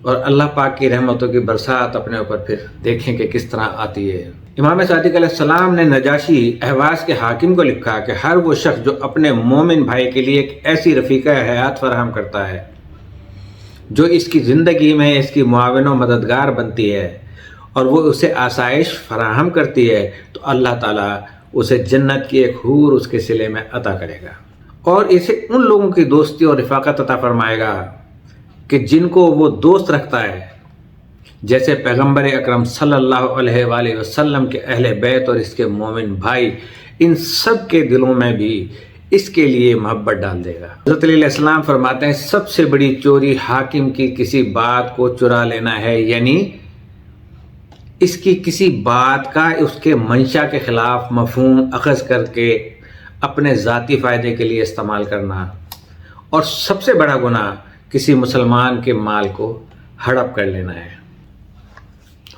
اور اللہ پاک کی رحمتوں کی برسات اپنے اوپر پھر دیکھیں کہ کس طرح آتی ہے۔ امام صادق علیہ السلام نے نجاشی اہواز کے حاکم کو لکھا کہ ہر وہ شخص جو اپنے مومن بھائی کے لیے ایک ایسی رفیقہ حیات فراہم کرتا ہے جو اس کی زندگی میں اس کی معاون و مددگار بنتی ہے اور وہ اسے آسائش فراہم کرتی ہے، تو اللہ تعالیٰ اسے جنت کی ایک حور اس کے صلے میں عطا کرے گا اور اسے ان لوگوں کی دوستی اور رفاقت عطا فرمائے گا کہ جن کو وہ دوست رکھتا ہے، جیسے پیغمبر اکرم صلی اللہ علیہ وآلہ وسلم کے اہل بیت اور اس کے مومن بھائی، ان سب کے دلوں میں بھی اس کے لیے محبت ڈال دے گا۔ حضرت علیہ السلام فرماتے ہیں سب سے بڑی چوری حاکم کی کسی بات کو چرا لینا ہے، یعنی اس کی کسی بات کا اس کے منشا کے خلاف مفہوم اخذ کر کے اپنے ذاتی فائدے کے لیے استعمال کرنا، اور سب سے بڑا گناہ کسی مسلمان کے مال کو ہڑپ کر لینا ہے۔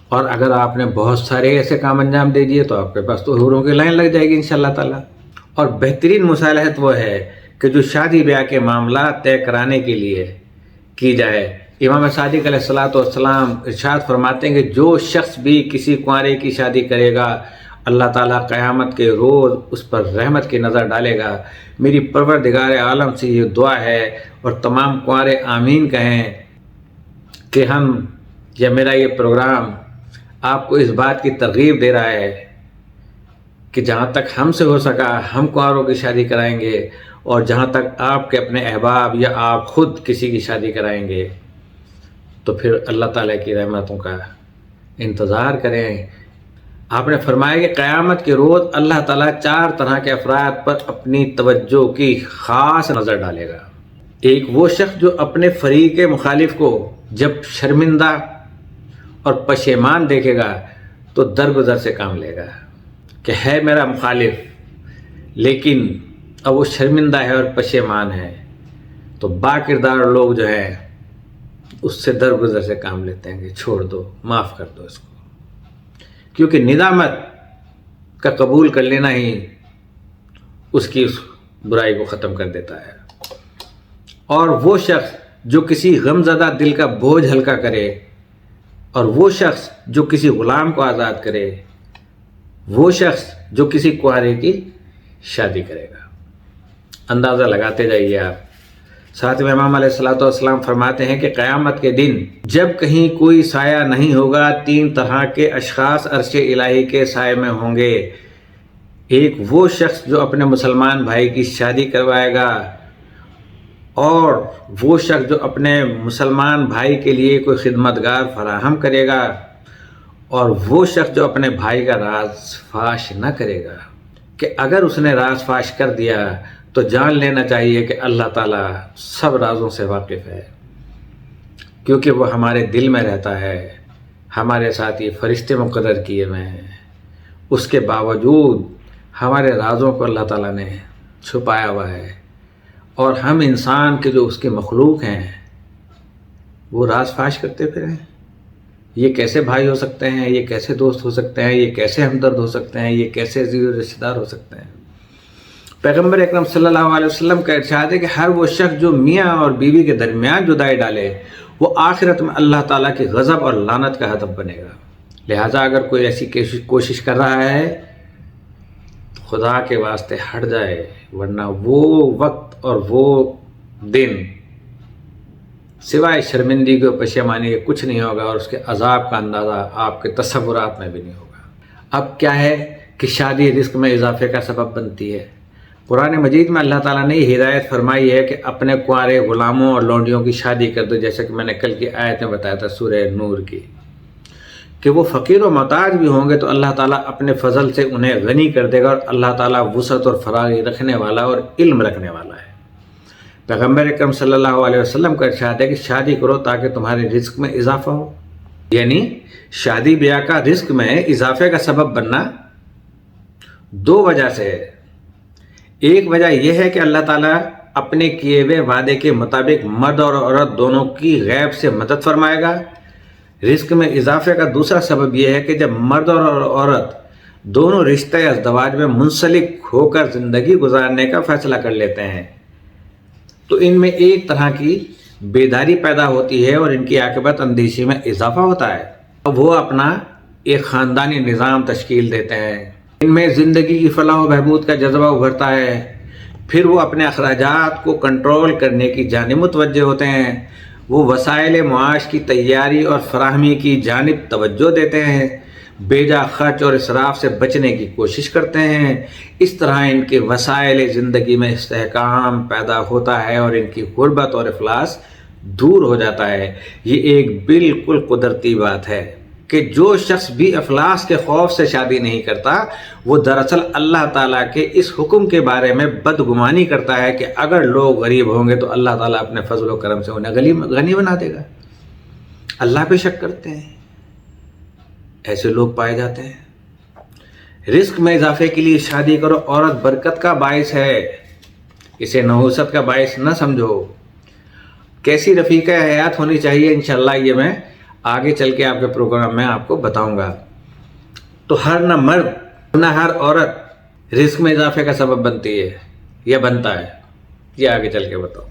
اور اگر آپ نے بہت سارے ایسے کام انجام دے دیے تو آپ کے پاس تو حوروں کی لائن لگ جائے گی انشاءاللہ تعالیٰ۔ اور بہترین مصالحت وہ ہے کہ جو شادی بیاہ کے معاملات طے کرانے کے لیے کی جائے۔ امام صادق علیہ السلام ارشاد فرماتے ہیں کہ جو شخص بھی کسی کنوارے کی شادی کرے گا اللہ تعالیٰ قیامت کے روز اس پر رحمت کی نظر ڈالے گا۔ میری پروردگار عالم سے یہ دعا ہے اور تمام کنوارے آمین کہیں کہ ہم یا میرا یہ پروگرام آپ کو اس بات کی ترغیب دے رہا ہے کہ جہاں تک ہم سے ہو سکا ہم کنواروں کی شادی کرائیں گے، اور جہاں تک آپ کے اپنے احباب یا آپ خود کسی کی شادی کرائیں گے تو پھر اللہ تعالیٰ کی رحمتوں کا انتظار کریں۔ آپ نے فرمایا کہ قیامت کے روز اللہ تعالیٰ 4 طرح کے افراد پر اپنی توجہ کی خاص نظر ڈالے گا۔ ایک وہ شخص جو اپنے فریق مخالف کو جب شرمندہ اور پشیمان دیکھے گا تو درگزر سے کام لے گا کہ ہے میرا مخالف لیکن اب وہ شرمندہ ہے اور پشیمان ہے، تو با کردار لوگ جو ہیں اس سے درگزر سے کام لیتے ہیں کہ چھوڑ دو، معاف کر دو اس کو، کیونکہ ندامت کا قبول کر لینا ہی اس کی اس برائی کو ختم کر دیتا ہے۔ اور وہ شخص جو کسی غمزدہ دل کا بوجھ ہلکا کرے، اور وہ شخص جو کسی غلام کو آزاد کرے، وہ شخص جو کسی کنوارے کی شادی کرے گا۔ اندازہ لگاتے جائیے آپ۔ ساتھ میں امام علیہ السلام فرماتے ہیں کہ قیامت کے دن جب کہیں کوئی سایہ نہیں ہوگا 3 طرح کے اشخاص عرش الہی کے سائے میں ہوں گے۔ ایک وہ شخص جو اپنے مسلمان بھائی کی شادی کروائے گا، اور وہ شخص جو اپنے مسلمان بھائی کے لیے کوئی خدمتگار فراہم کرے گا، اور وہ شخص جو اپنے بھائی کا راز فاش نہ کرے گا کہ اگر اس نے راز فاش کر دیا تو جان لینا چاہیے کہ اللہ تعالیٰ سب رازوں سے واقف ہے، کیونکہ وہ ہمارے دل میں رہتا ہے، ہمارے ساتھ یہ فرشتے مقرر کیے ہوئے ہیں، اس کے باوجود ہمارے رازوں کو اللہ تعالیٰ نے چھپایا ہوا ہے، اور ہم انسان کے جو اس کے مخلوق ہیں وہ راز فاش کرتے پھریں۔ یہ کیسے بھائی ہو سکتے ہیں، یہ کیسے دوست ہو سکتے ہیں، یہ کیسے ہمدرد ہو سکتے ہیں، یہ کیسے عزیز و رشتہ دار ہو سکتے ہیں۔ پیغمبر اکرم صلی اللہ علیہ وسلم کا ارشاد ہے کہ ہر وہ شخص جو میاں اور بیوی کے درمیان جدائی ڈالے وہ آخرت میں اللہ تعالیٰ کی غضب اور لعنت کا ہدف بنے گا۔ لہٰذا اگر کوئی ایسی کوشش کر رہا ہے تو خدا کے واسطے ہٹ جائے، ورنہ وہ وقت اور وہ دن سوائے شرمندگی و پشیمانی کے کچھ نہیں ہوگا، اور اس کے عذاب کا اندازہ آپ کے تصورات میں بھی نہیں ہوگا۔ اب کیا ہے کہ شادی رزق میں اضافے کا سبب بنتی ہے۔ قرآن مجید میں اللہ تعالیٰ نے یہ ہدایت فرمائی ہے کہ اپنے کنوارے غلاموں اور لونڈیوں کی شادی کر دو، جیسا کہ میں نے کل کی آیت میں بتایا تھا سورہ نور کی، کہ وہ فقیر و محتاج بھی ہوں گے تو اللہ تعالیٰ اپنے فضل سے انہیں غنی کر دے گا، اور اللہ تعالیٰ وسعت اور فراغی رکھنے والا اور علم رکھنے والا ہے۔ پیغمبر اکرم صلی اللہ علیہ وسلم کا ارشاد ہے کہ شادی کرو تاکہ تمہارے رزق میں اضافہ ہو، یعنی شادی بیاہ کا رزق میں اضافے کا سبب بننا 2 وجہ سے ہے۔ ایک وجہ یہ ہے کہ اللہ تعالیٰ اپنے کیے ہوئے وعدے کے مطابق مرد اور عورت دونوں کی غیب سے مدد فرمائے گا۔ رزق میں اضافے کا دوسرا سبب یہ ہے کہ جب مرد اور عورت دونوں رشتہ ازدواج میں منسلک ہو کر زندگی گزارنے کا فیصلہ کر لیتے ہیں تو ان میں ایک طرح کی بیداری پیدا ہوتی ہے اور ان کی عاقبت اندیشی میں اضافہ ہوتا ہے۔ اب وہ اپنا ایک خاندانی نظام تشکیل دیتے ہیں، ان میں زندگی کی فلاح و بہبود کا جذبہ ابھرتا ہے، پھر وہ اپنے اخراجات کو کنٹرول کرنے کی جانب متوجہ ہوتے ہیں، وہ وسائل معاش کی تیاری اور فراہمی کی جانب توجہ دیتے ہیں، بے جا خرچ اور اسراف سے بچنے کی کوشش کرتے ہیں۔ اس طرح ان کے وسائل زندگی میں استحکام پیدا ہوتا ہے اور ان کی غربت اور افلاس دور ہو جاتا ہے۔ یہ ایک بالکل قدرتی بات ہے کہ جو شخص بھی افلاس کے خوف سے شادی نہیں کرتا، وہ دراصل اللہ تعالیٰ کے اس حکم کے بارے میں بدگمانی کرتا ہے کہ اگر لوگ غریب ہوں گے تو اللہ تعالیٰ اپنے فضل و کرم سے انہیں غنی بنا دے گا۔ اللہ پہ شک کرتے ہیں، ایسے لوگ پائے جاتے ہیں۔ رزق میں اضافے کے لیے شادی کرو، عورت برکت کا باعث ہے، اسے نحوست کا باعث نہ سمجھو۔ کیسی رفیقہ حیات ہونی چاہیے، انشاءاللہ یہ میں آگے چل کے آپ کے پروگرام میں آپ کو بتاؤں گا۔ تو ہر نہ مرد نہ ہر عورت رزق میں اضافے کا سبب بنتی ہے یا بنتا ہے، یہ آگے چل کے بتاؤں گا۔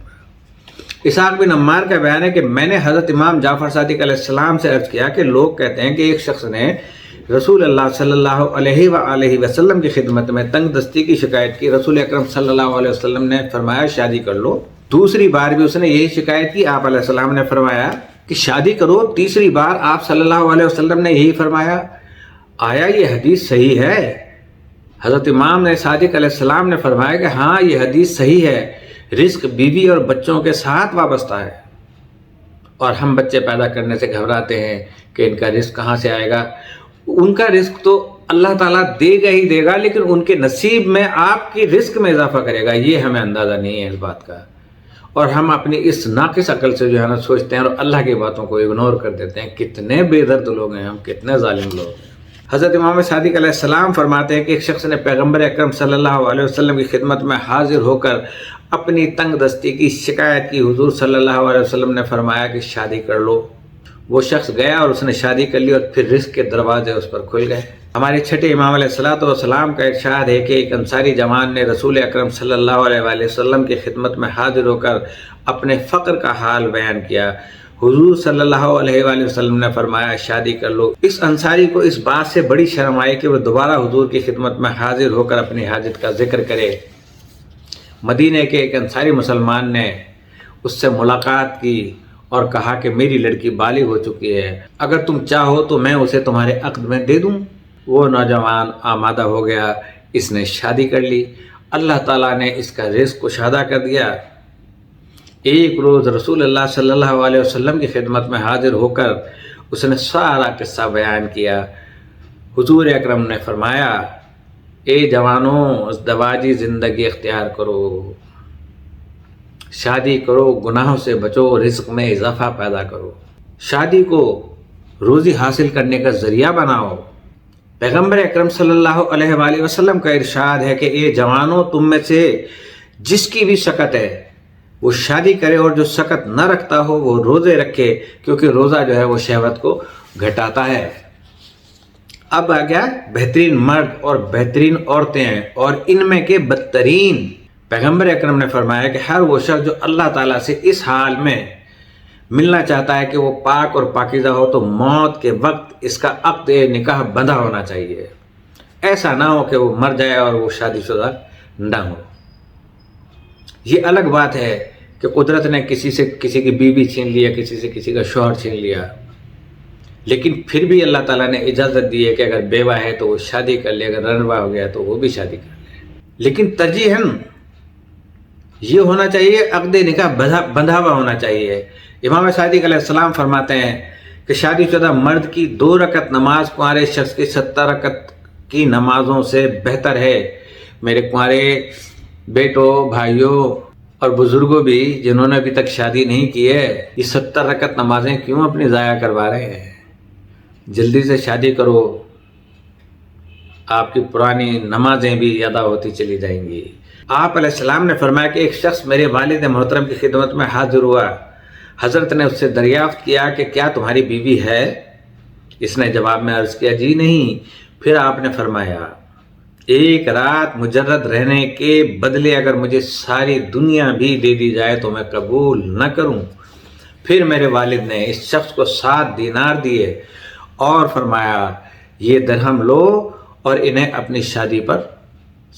اسحاق بن عمار کا بیان ہے کہ میں نے حضرت امام جعفر صادق علیہ السلام سے عرض کیا کہ لوگ کہتے ہیں کہ ایک شخص نے رسول اللہ صلی اللہ علیہ وآلہ وسلم کی خدمت میں تنگ دستی کی شکایت کی۔ رسول اکرم صلی اللہ علیہ وسلم نے فرمایا شادی کر لو۔ دوسری بار بھی اس نے یہی شکایت کی، آپ علیہ السلام نے فرمایا کہ شادی کرو۔ تیسری بار آپ صلی اللہ علیہ وسلم نے یہی فرمایا۔ آیا یہ حدیث صحیح ہے؟ حضرت امام نے صادق علیہ السلام نے فرمایا کہ ہاں یہ حدیث صحیح ہے، رزق بیوی اور بچوں کے ساتھ وابستہ ہے، اور ہم بچے پیدا کرنے سے گھبراتے ہیں کہ ان کا رزق کہاں سے آئے گا۔ ان کا رزق تو اللہ تعالیٰ دے گا ہی دے گا، لیکن ان کے نصیب میں آپ کی رزق میں اضافہ کرے گا، یہ ہمیں اندازہ نہیں ہے اس بات کا، اور ہم اپنی اس ناقص عقل سے جو ہے نا سوچتے ہیں اور اللہ کی باتوں کو اگنور کر دیتے ہیں۔ کتنے بے درد لوگ ہیں ہم، کتنے ظالم لوگ ہیں۔ حضرت امام صادق علیہ السلام فرماتے ہیں کہ ایک شخص نے پیغمبر اکرم صلی اللہ علیہ وسلم کی خدمت میں حاضر ہو کر اپنی تنگ دستی کی شکایت کی۔ حضور صلی اللہ علیہ وسلم نے فرمایا کہ شادی کر لو۔ وہ شخص گیا اور اس نے شادی کر لی اور پھر رزق کے دروازے اس پر کھل گئے۔ ہمارے چھٹے امام علیہ الصلوۃ والسلام کا ارشاد ہے کہ ایک انصاری جوان نے رسول اکرم صلی اللہ علیہ وآلہ وسلم کی خدمت میں حاضر ہو کر اپنے فقر کا حال بیان کیا۔ حضور صلی اللہ علیہ وآلہ وسلم نے فرمایا شادی کر لو۔ اس انصاری کو اس بات سے بڑی شرم آئی کہ وہ دوبارہ حضور کی خدمت میں حاضر ہو کر اپنی حاجت کا ذکر کرے۔ مدینہ کے ایک انصاری مسلمان نے اس سے ملاقات کی اور کہا کہ میری لڑکی بالغ ہو چکی ہے، اگر تم چاہو تو میں اسے تمہارے عقد میں دے دوں۔ وہ نوجوان آمادہ ہو گیا، اس نے شادی کر لی۔ اللہ تعالیٰ نے اس کا رزق کشادہ کر دیا۔ ایک روز رسول اللہ صلی اللہ علیہ وسلم کی خدمت میں حاضر ہو کر اس نے سارا قصہ بیان کیا۔ حضور اکرم نے فرمایا اے جوانوں، ازدواجی زندگی اختیار کرو، شادی کرو، گناہوں سے بچو، رزق میں اضافہ پیدا کرو، شادی کو روزی حاصل کرنے کا ذریعہ بناؤ۔ پیغمبر اکرم صلی اللہ علیہ وآلہ وسلم کا ارشاد ہے کہ اے جوانوں، تم میں سے جس کی بھی شکت ہے وہ شادی کرے، اور جو شکت نہ رکھتا ہو وہ روزے رکھے، کیونکہ روزہ جو ہے وہ شہوت کو گھٹاتا ہے۔ اب آ گیا بہترین مرد اور بہترین عورتیں ہیں، اور ان میں کے بدترین۔ پیغمبر اکرم نے فرمایا کہ ہر وہ شخص جو اللہ تعالیٰ سے اس حال میں ملنا چاہتا ہے کہ وہ پاک اور پاکیزہ ہو، تو موت کے وقت اس کا عقد نکاح بندھا ہونا چاہیے۔ ایسا نہ ہو کہ وہ مر جائے اور وہ شادی شدہ نہ ہو۔ یہ الگ بات ہے کہ قدرت نے کسی سے کسی کی بیوی چھین لیا، کسی سے کسی کا شوہر چھین لیا، لیکن پھر بھی اللہ تعالیٰ نے اجازت دی ہے کہ اگر بیوہ ہے تو وہ شادی کر لے، اگر رنوا ہو گیا تو وہ بھی شادی کر لے، لیکن ترجیحاً یہ ہونا چاہیے عقد نکاح بندھا ہوا ہونا چاہیے۔ امام صادق علیہ السلام فرماتے ہیں کہ شادی شدہ مرد کی 2 رکعت نماز کنوارے شخص کی 70 رکعت کی نمازوں سے بہتر ہے۔ میرے کنوارے بیٹوں، بھائیوں اور بزرگوں بھی جنہوں نے ابھی تک شادی نہیں کی ہے، یہ 70 رکعت نمازیں کیوں اپنی ضائع کروا رہے ہیں؟ جلدی سے شادی کرو، آپ کی پرانی نمازیں بھی ادا ہوتی چلی جائیں گی۔ آپ علیہ السلام نے فرمایا کہ ایک شخص میرے والد محترم کی خدمت میں حاضر ہوا۔ حضرت نے اس سے دریافت کیا کہ کیا تمہاری بیوی ہے؟ اس نے جواب میں عرض کیا جی نہیں۔ پھر آپ نے فرمایا ایک رات مجرد رہنے کے بدلے اگر مجھے ساری دنیا بھی دے دی جائے تو میں قبول نہ کروں۔ پھر میرے والد نے اس شخص کو 7 دینار دیے اور فرمایا یہ درہم لو اور انہیں اپنی شادی پر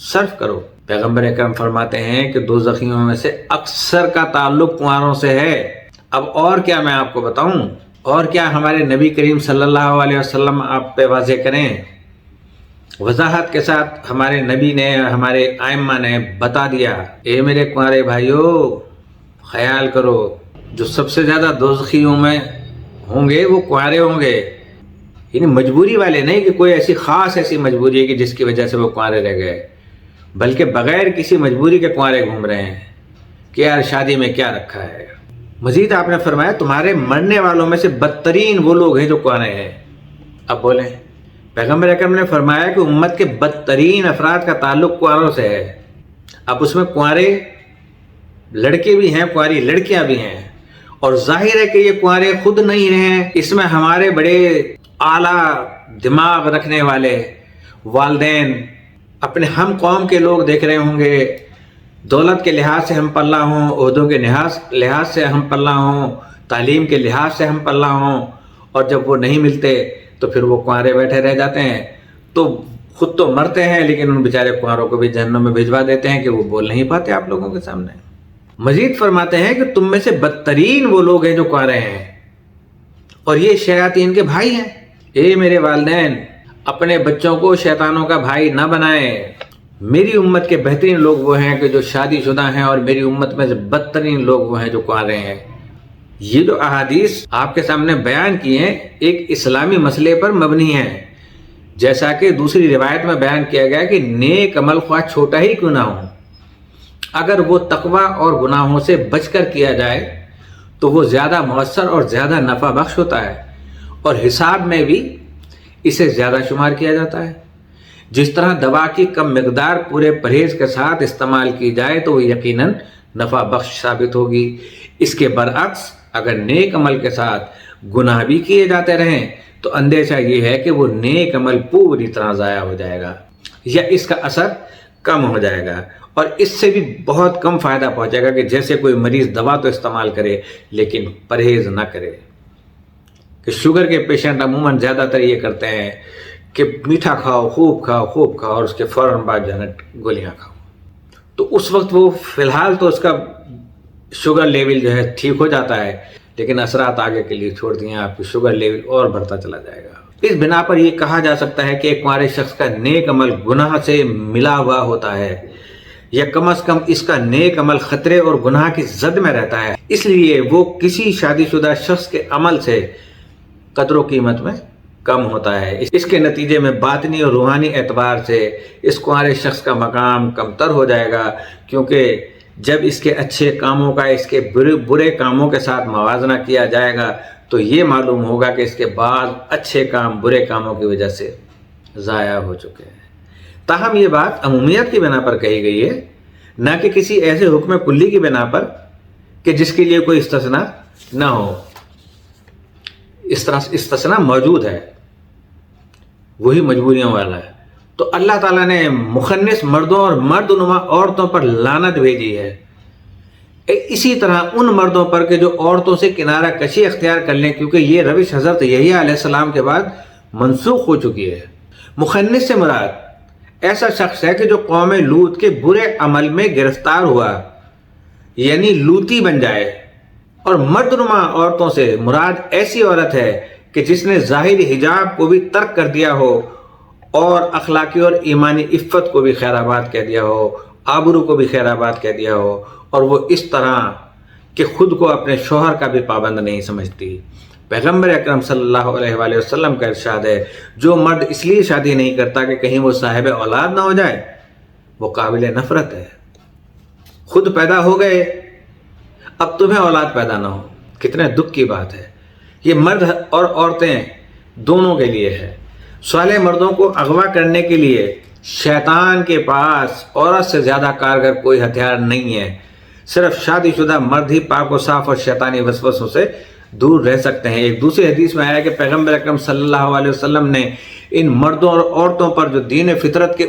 صرف کرو۔ پیغمبر اکرم فرماتے ہیں کہ دوزخیوں میں سے اکثر کا تعلق کنواروں سے ہے۔ اب اور کیا میں آپ کو بتاؤں، اور کیا ہمارے نبی کریم صلی اللہ علیہ وسلم آپ پہ واضح کریں۔ وضاحت کے ساتھ ہمارے نبی نے، ہمارے ائمہ نے بتا دیا، اے میرے کنوارے بھائیو خیال کرو، جو سب سے زیادہ دوزخیوں میں ہوں گے وہ کنوارے ہوں گے، یعنی مجبوری والے نہیں کہ کوئی ایسی خاص ایسی مجبوری ہے کہ جس کی وجہ سے وہ کنوارے رہ گئے، بلکہ بغیر کسی مجبوری کے کنوارے گھوم رہے ہیں کہ یار شادی میں کیا رکھا ہے۔ مزید آپ نے فرمایا تمہارے مرنے والوں میں سے بدترین وہ لوگ ہیں جو کنوارے ہیں۔ اب بولیں، پیغمبر اکرم نے فرمایا کہ امت کے بدترین افراد کا تعلق کنواروں سے ہے۔ اب اس میں کنوارے لڑکے بھی ہیں، کنواری لڑکیاں بھی ہیں، اور ظاہر ہے کہ یہ کنوارے خود نہیں ہیں، اس میں ہمارے بڑے اعلیٰ دماغ رکھنے والے والدین اپنے ہم قوم کے لوگ دیکھ رہے ہوں گے، دولت کے لحاظ سے ہم پلہ ہوں، عہدوں کے لحاظ سے ہم پلہ ہوں، تعلیم کے لحاظ سے ہم پلہ ہوں، اور جب وہ نہیں ملتے تو پھر وہ کنوارے بیٹھے رہ جاتے ہیں، تو خود تو مرتے ہیں لیکن ان بیچارے کنواروں کو بھی جہنم میں بھجوا دیتے ہیں کہ وہ بول نہیں پاتے آپ لوگوں کے سامنے۔ مزید فرماتے ہیں کہ تم میں سے بدترین وہ لوگ ہیں جو کنوارے ہیں، اور یہ شیاطین کے بھائی ہیں۔ اے میرے والدین، اپنے بچوں کو شیطانوں کا بھائی نہ بنائیں۔ میری امت کے بہترین لوگ وہ ہیں کہ جو شادی شدہ ہیں، اور میری امت میں سے بدترین لوگ وہ ہیں جو کنوارے ہیں۔ یہ جو احادیث آپ کے سامنے بیان کی ہیں ایک اسلامی مسئلے پر مبنی ہیں، جیسا کہ دوسری روایت میں بیان کیا گیا کہ نیک عمل خواہ چھوٹا ہی کیوں نہ ہو، اگر وہ تقوی اور گناہوں سے بچ کر کیا جائے تو وہ زیادہ مؤثر اور زیادہ نفع بخش ہوتا ہے، اور حساب میں بھی اسے زیادہ شمار کیا جاتا ہے۔ جس طرح دوا کی کم مقدار پورے پرہیز کے ساتھ استعمال کی جائے تو وہ یقیناً نفع بخش ثابت ہوگی، اس کے برعکس اگر نیک عمل کے ساتھ گناہ بھی کیے جاتے رہیں تو اندیشہ یہ ہے کہ وہ نیک عمل پوری طرح ضائع ہو جائے گا یا اس کا اثر کم ہو جائے گا، اور اس سے بھی بہت کم فائدہ پہنچے گا کہ جیسے کوئی مریض دوا تو استعمال کرے لیکن پرہیز نہ کرے۔ کہ شوگر کے پیشنٹ عموماً زیادہ تر یہ کرتے ہیں کہ میٹھا کھاؤ، خوب کھاؤ، خوب کھاؤ، اور اس کے فوراً بعد گولیاں کھاؤ، تو اس وقت وہ فی الحال تو اس کا شوگر لیول جو ہے ٹھیک ہو جاتا ہے، لیکن اثرات آگے کے لیے چھوڑ دیے، آپ کی شوگر لیول اور بڑھتا چلا جائے گا۔ اس بنا پر یہ کہا جا سکتا ہے کہ ایک کنوارے شخص کا نیک عمل گناہ سے ملا ہوا ہوتا ہے، یا کم از کم اس کا نیک عمل خطرے اور گناہ کی زد میں رہتا ہے، اس لیے وہ کسی شادی شدہ شخص کے عمل سے قدر و قیمت میں کم ہوتا ہے۔ اس کے نتیجے میں باطنی اور روحانی اعتبار سے اس کنوارے شخص کا مقام کمتر ہو جائے گا، کیونکہ جب اس کے اچھے کاموں کا اس کے برے کاموں کے ساتھ موازنہ کیا جائے گا تو یہ معلوم ہوگا کہ اس کے بعد اچھے کام برے کاموں کی وجہ سے ضائع ہو چکے ہیں۔ تاہم یہ بات عمومیت کی بنا پر کہی گئی ہے، نہ کہ کسی ایسے حکم کلی کی بنا پر کہ جس کے لیے کوئی استثناء نہ ہو۔ استثناء موجود ہے، وہی مجبوریوں والا ہے۔ تو اللہ تعالیٰ نے مخنث مردوں اور مرد نما عورتوں پر لعنت بھیجی ہے، اسی طرح ان مردوں پر کہ جو عورتوں سے کنارہ کشی اختیار کر لیں، کیونکہ یہ روش حضرت یحییٰ علیہ السلام کے بعد منسوخ ہو چکی ہے۔ مخنث سے مراد ایسا شخص ہے کہ جو قوم لوط کے برے عمل میں گرفتار ہوا، یعنی لوطی بن جائے، اور مرد نما عورتوں سے مراد ایسی عورت ہے کہ جس نے ظاہری حجاب کو بھی ترک کر دیا ہو اور اخلاقی اور ایمانی عفت کو بھی خیر آباد کہہ دیا ہو، آبرو کو بھی خیر آباد کہہ دیا ہو، اور وہ اس طرح کہ خود کو اپنے شوہر کا بھی پابند نہیں سمجھتی۔ پیغمبر اکرم صلی اللہ علیہ وآلہ وسلم کا ارشاد ہے، جو مرد اس لیے شادی نہیں کرتا کہ کہیں وہ صاحب اولاد نہ ہو جائے، وہ قابل نفرت ہے۔ خود پیدا ہو گئے، اب تمہیں اولاد پیدا نہ ہو، کتنے دکھ کی بات ہے۔ یہ مرد اور عورتیں دونوں کے لیے ہے۔ صالح مردوں کو اغوا کرنے کے لیے شیطان کے پاس عورت سے زیادہ کارگر کوئی ہتھیار نہیں ہے۔ صرف شادی شدہ مرد ہی پاک و صاف اور شیطانی وسوسوں سے دور رہ سکتے ہیں۔ ایک دوسری حدیث میں آیا کہ پیغمبر اکرم صلی اللہ علیہ وسلم نے ان مردوں اور عورتوں پر جو دین فطرت کے